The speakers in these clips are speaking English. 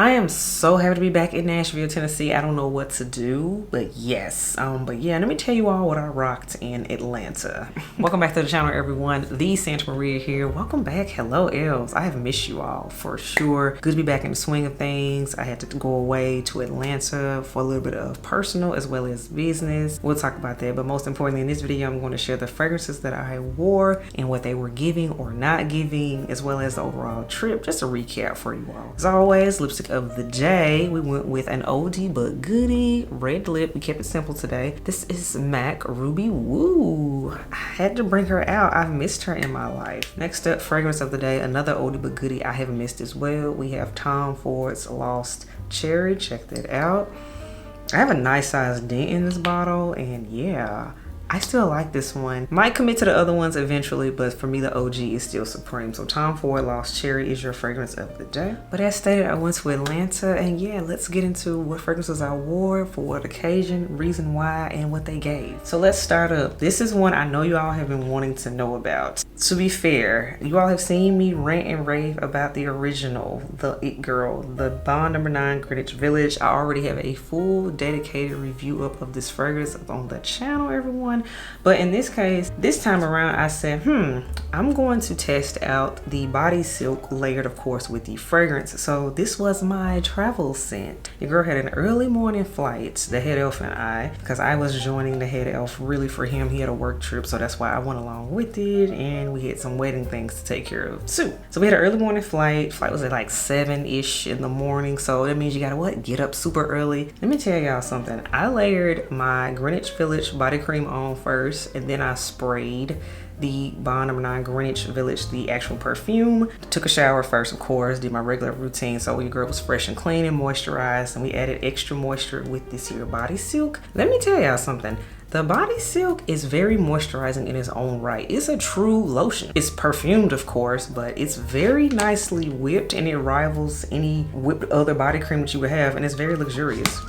I am so happy to be back in Nashville, Tennessee. I don't know what to do, but yes. But yeah, let me tell you all what I rocked in Atlanta. Welcome back to the channel, everyone. The Santa Maria here. Welcome back. Hello, elves. I have missed you all for sure. Good to be back in the swing of things. I had to go away to Atlanta for a little bit of personal as well as business. We'll talk about that, but most importantly in this video, I'm going to share the fragrances that I wore and what they were giving or not giving, as well as the overall trip. Just a recap for you all. As always, lipstick of the day, we went with an oldie but goodie red lip. We kept it simple today. This is MAC Ruby Woo. I had to bring her out. I've missed her in my life. Next up, fragrance of the day, another oldie but goodie I have missed as well. We have Tom Ford's Lost Cherry. Check that out. I have a nice sized dent in this bottle, and yeah, I still like this one. Might commit to the other ones eventually, but for me, the OG is still supreme. So Tom Ford Lost Cherry is your fragrance of the day. But as stated, I went to Atlanta, and yeah, let's get into what fragrances I wore, for what occasion, reason why, and what they gave. So let's start up. This is one I know you all have been wanting to know about. To be fair, you all have seen me rant and rave about the original, the It Girl, the Bond No. 9 Greenwich Village. I already have a full dedicated review up of this fragrance on the channel, everyone. But in this case, this time around, I said, I'm going to test out the body silk layered, of course, with the fragrance. So this was my travel scent. Your girl had an early morning flight, the head elf and I, because I was joining the head elf really for him. He had a work trip, so that's why I went along with it, and we had some wedding things to take care of too. So we had an early morning flight. Flight was at like 7-ish in the morning, so that means you gotta what? Get up super early. Let me tell y'all something. I layered my Greenwich Village body cream on first, and then I sprayed the Bond No. 9 Greenwich Village, the actual perfume. Took a shower first, of course, did my regular routine, so your girl was fresh and clean and moisturized, and we added extra moisture with this here body silk. Let me tell y'all something. The body silk is very moisturizing in its own right. It's a true lotion. It's perfumed, of course, but it's very nicely whipped, and it rivals any whipped other body cream that you would have, and it's very luxurious.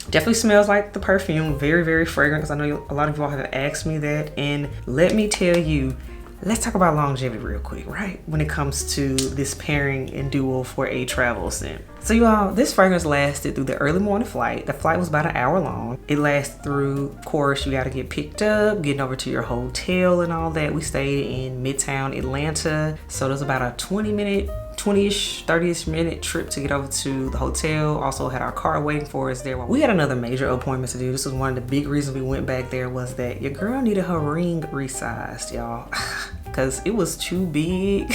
Definitely smells like the perfume. Very, very fragrant, because I know a lot of you all have asked me that. And let me tell you, let's talk about longevity real quick, right? When it comes to this pairing and duo for a travel scent. So you all, this fragrance lasted through the early morning flight. The flight was about an hour long. It lasted through, of course, you got to get picked up, getting over to your hotel and all that. We stayed in Midtown Atlanta. So it was about a 20-ish, 30-ish minute trip to get over to the hotel. Also had our car waiting for us there. We had another major appointment to do. This was one of the big reasons we went back there, was that your girl needed her ring resized, y'all. Because it was too big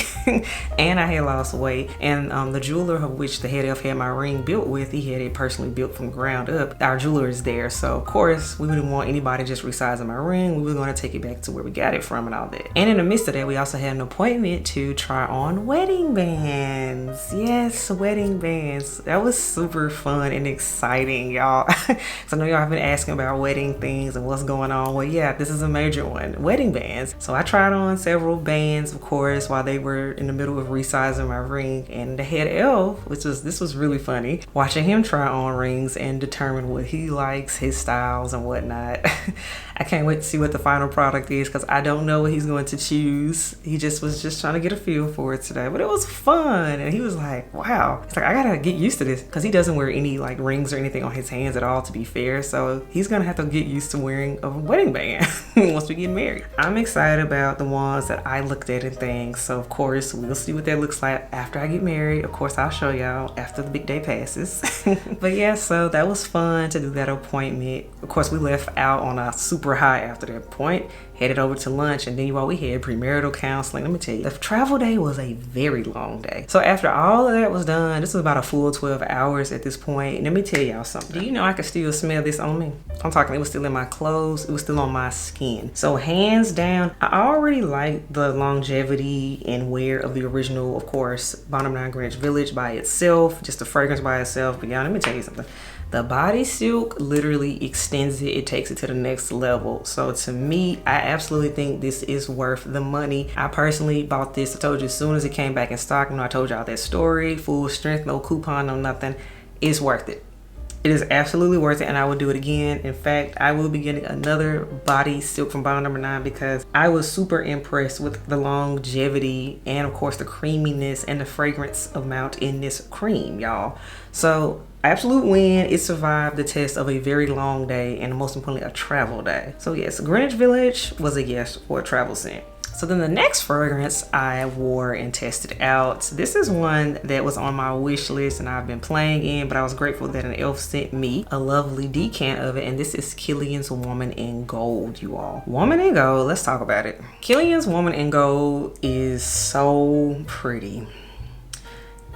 and I had lost weight. And the jeweler of which the head elf had my ring built with, he had it personally built from ground up. Our jeweler is there, so of course we wouldn't want anybody just resizing my ring. We were going to take it back to where we got it from and all that. And in the midst of that, we also had an appointment to try on wedding bands. Yes, wedding bands. That was super fun and exciting, y'all. So I know y'all have been asking about wedding things and what's going on. Well, yeah, this is a major one, wedding bands. So I tried on several bands, of course, while they were in the middle of resizing my ring. And the head elf, this was really funny, watching him try on rings and determine what he likes, his styles and whatnot. I can't wait to see what the final product is, because I don't know what he's going to choose. He was just trying to get a feel for it today, but it was fun. And he was like, wow, it's like, I gotta get used to this, because he doesn't wear any like rings or anything on his hands at all, to be fair. So he's gonna have to get used to wearing a wedding band once we get married. I'm excited about the ones that I looked at and things. So of course, we'll see what that looks like after I get married. Of course, I'll show y'all after the big day passes. But yeah, so that was fun to do that appointment. Of course, we left out on a super high after that point, headed over to lunch, and then you all, we had premarital counseling. Let me tell you, the travel day was a very long day. So after all of that was done, this was about a full 12 hours at this point. And let me tell y'all something. Do you know I could still smell this on me? I'm talking, it was still in my clothes, it was still on my skin. So hands down, I already like the longevity and wear of the original, of course, Bond No. 9 Greenwich Village by itself, just the fragrance by itself. But y'all, let me tell you something. The body silk literally extends it. It takes it to the next level. So to me, I absolutely think this is worth the money. I personally bought this. I told you as soon as it came back in stock. You know, I told y'all that story, full strength, no coupon, no nothing. It's worth it. It is absolutely worth it, and I will do it again. In fact, I will be getting another body silk from bottle number 9 because I was super impressed with the longevity and of course the creaminess and the fragrance amount in this cream, y'all. So absolute win. It survived the test of a very long day and most importantly a travel day. So yes, Greenwich Village was a yes for a travel scent. So then the next fragrance I wore and tested out. This is one that was on my wish list and I've been playing in, but I was grateful that an elf sent me a lovely decant of it. And this is Kilian's Woman in Gold, you all. Woman in Gold, let's talk about it. Kilian's Woman in Gold is so pretty.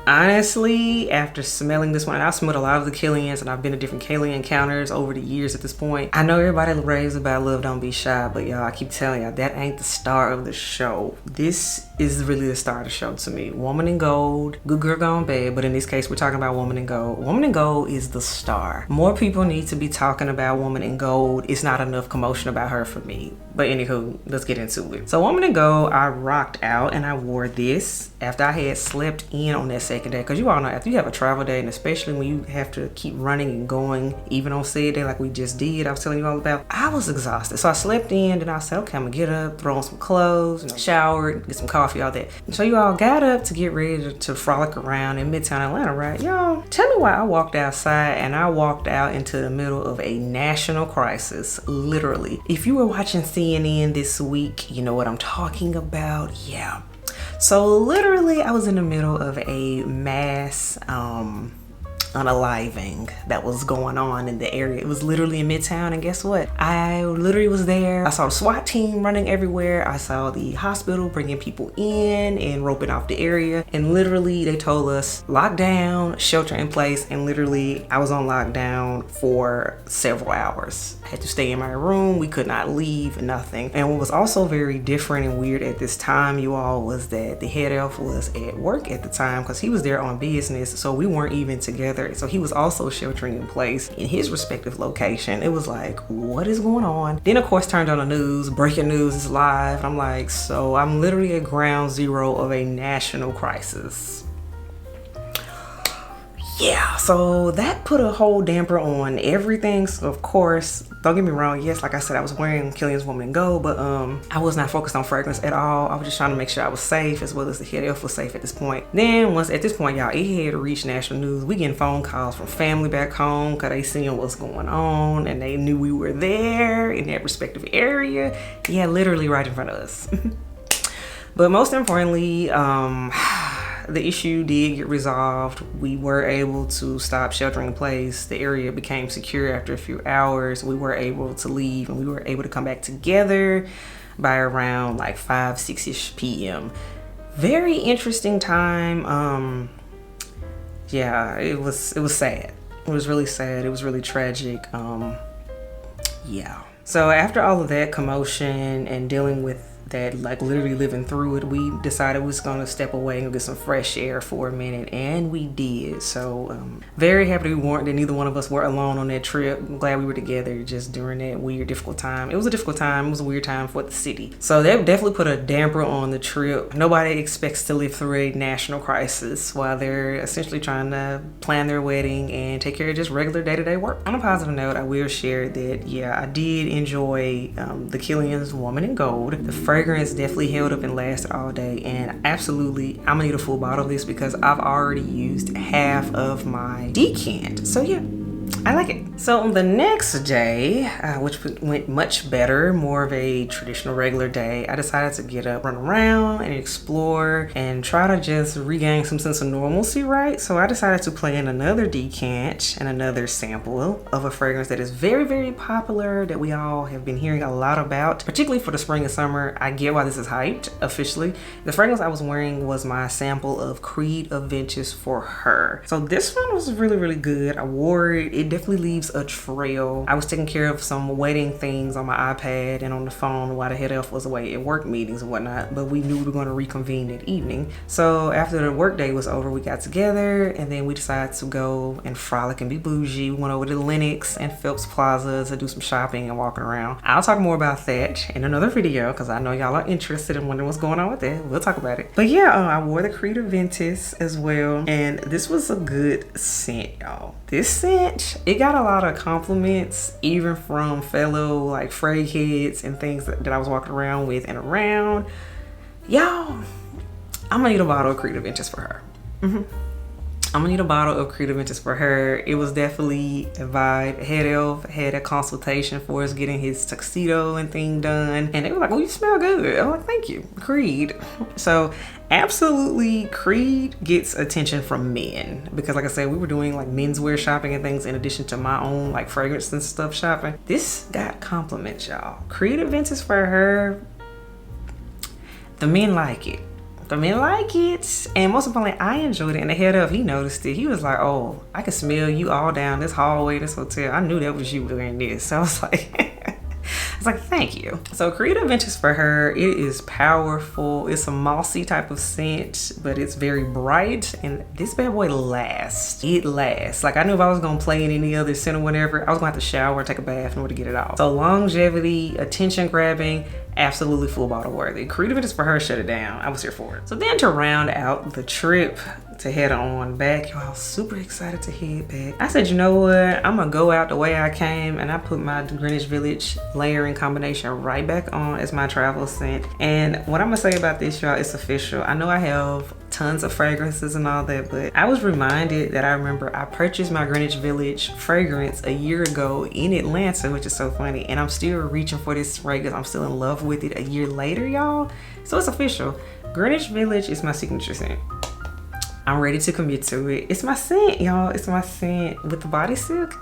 Honestly, after smelling this one, and I've smelled a lot of the Kilians and I've been to different Kilian encounters over the years at this point. I know everybody raves about Love Don't Be Shy, but y'all, I keep telling y'all, that ain't the star of the show. This is really the star of the show to me. Woman in Gold, Good Girl Gone Bad, but in this case, we're talking about Woman in Gold. Woman in Gold is the star. More people need to be talking about Woman in Gold. It's not enough commotion about her for me. But anywho, let's get into it. So Woman in Gold, I rocked out and I wore this after I had slept in on that second day. Because you all know, after you have a travel day, and especially when you have to keep running and going, even on said day like we just did, I was telling you all about, I was exhausted. So I slept in, and I said, okay, I'm gonna get up, throw on some clothes, shower, get some coffee, all that. And so you all got up to get ready to frolic around in Midtown Atlanta, right? Y'all, tell me why I walked outside and I walked out into the middle of a national crisis, literally. If you were watching CNN this week, you know what I'm talking about. Yeah. So literally I was in the middle of a mass unaliving that was going on in the area. It was literally in Midtown, and guess what? I literally was there. I saw the SWAT team running everywhere. I saw the hospital bringing people in and roping off the area, and literally they told us lockdown, shelter in place, and literally I was on lockdown for several hours. I had to stay in my room. We could not leave, nothing. And what was also very different and weird at this time, you all, was that the head elf was at work at the time because he was there on business, so we weren't even together. So he was also sheltering in place in his respective location. It was like, what is going on? Then of course turned on the news, breaking news is live. I'm like, so I'm literally at ground zero of a national crisis. Yeah, so that put a whole damper on everything. So of course, don't get me wrong, yes, like I said, I was wearing Kilian's Woman in Gold, but I was not focused on fragrance at all. I was just trying to make sure I was safe, as well as the head elf was safe at this point. Then once at this point, y'all, it had reached national news. We getting phone calls from family back home because they seeing what's going on and they knew we were there in that respective area. Yeah, literally right in front of us. But most importantly, the issue did get resolved. We were able to stop sheltering in place. The area became secure after a few hours. We were able to leave and we were able to come back together by around like 5, 6-ish p.m. Very interesting time. Yeah, it was sad. It was really sad. It was really tragic. Yeah. So after all of that commotion and dealing with that, like literally living through it, we decided we was gonna step away and get some fresh air for a minute, and we did. So very happy that neither one of us were alone on that trip. I'm glad we were together just during that weird, difficult time. It was a difficult time. It was a weird time for the city. So that definitely put a damper on the trip. Nobody expects to live through a national crisis while they're essentially trying to plan their wedding and take care of just regular day-to-day work. On a positive note, I will share that, yeah, I did enjoy the Kilian's Woman in Gold. The fragrance definitely held up and lasted all day, and absolutely I'm gonna need a full bottle of this because I've already used half of my decant. So yeah, I like it. So on the next day, which went much better, more of a traditional regular day, I decided to get up, run around and explore and try to just regain some sense of normalcy, right? So I decided to play in another decant and another sample of a fragrance that is very, very popular, that we all have been hearing a lot about, particularly for the spring and summer. I get why this is hyped officially. The fragrance I was wearing was my sample of Creed of Ventus for Her. So this one was really, really good. I wore it. It definitely leaves a trail. I was taking care of some wedding things on my iPad and on the phone while the head elf was away at work meetings and whatnot, but we knew we were going to reconvene that evening. So after the work day was over, we got together and then we decided to go and frolic and be bougie. We went over to Lenox and Phelps Plaza to do some shopping and walking around. I'll talk more about that in another video because I know y'all are interested in wondering what's going on with that. We'll talk about it. But yeah, I wore the Creed of Ventus as well, and this was a good scent, y'all. This scent, it got a lot of compliments, even from fellow like fray kids and things that I was walking around with and around. Y'all, I'm gonna need a bottle of Creative Inches for her. I'm gonna need a bottle of Creative Inches for her. It was definitely a vibe. Head elf had a consultation for us getting his tuxedo and thing done. And they were like, oh, you smell good. I'm like, thank you, Creed. So absolutely, Creed gets attention from men. Because like I said, we were doing like menswear shopping and things in addition to my own like fragrance and stuff shopping. This got compliments, y'all. Creative Inches for her. The men like it. The men like it, and most importantly, I enjoyed it. And the head up, he noticed it. He was like, oh, I can smell you all down this hallway, this hotel. I knew that was you doing this. So I was like, thank you. So Creative Inches for her, it is powerful. It's a mossy type of scent, but it's very bright, and this bad boy lasts. It lasts. Like, I knew if I was gonna play in any other scent or whatever, I was gonna have to shower, take a bath in order to get it off. So longevity, attention grabbing, absolutely full bottle worthy. Creative Inches for her, shut it down. I was here for it. So then to round out the trip, to head on back, y'all, super excited to head back. I said, you know what? I'm gonna go out the way I came, and I put my Greenwich Village layering combination right back on as my travel scent. And what I'm gonna say about this, y'all, it's official. I know I have tons of fragrances and all that, but I was reminded that I remember I purchased my Greenwich Village fragrance a year ago in Atlanta, which is so funny, and I'm still reaching for this fragrance. I'm still in love with it a year later, y'all. So it's official. Greenwich Village is my signature scent. I'm ready to commit to it. It's my scent, y'all. It's my scent with the body silk.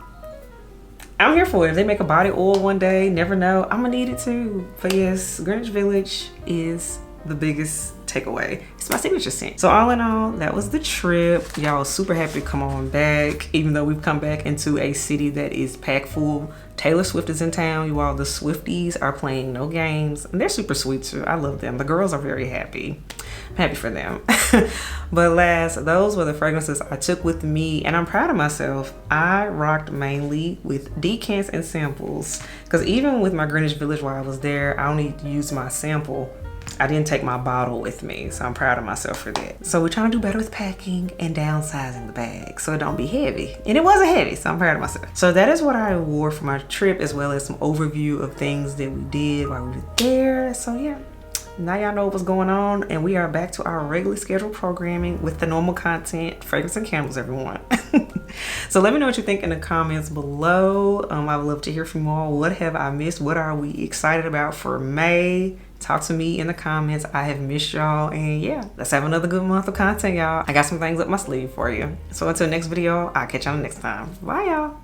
I'm here for it. If they make a body oil one day, never know, I'm gonna need it too. But yes, Greenwich Village is the biggest takeaway. It's my signature scent. So all in all, that was the trip. Y'all, super happy to come on back, even though we've come back into a city that is packed full. Taylor Swift is in town. You all, the Swifties are playing no games, and they're super sweet too. I love them. The girls are very happy. I'm happy for them. But last, those were the fragrances I took with me, and I'm proud of myself. I rocked mainly with decants and samples, because even with my Greenwich Village while I was there, I only used my sample. I didn't take my bottle with me, so I'm proud of myself for that. So we're trying to do better with packing and downsizing the bag so it don't be heavy. And it wasn't heavy, so I'm proud of myself. So that is what I wore for my trip, as well as some overview of things that we did while we were there. So yeah, now y'all know what's going on, and we are back to our regularly scheduled programming with the normal content, fragrance and candles, everyone. So let me know what you think in the comments below. I would love to hear from you all. What have I missed? What are we excited about for May? Talk to me in the comments. I have missed y'all, and yeah, let's have another good month of content, y'all. I got some things up my sleeve for you. So until next video, I'll catch y'all next time. Bye, y'all.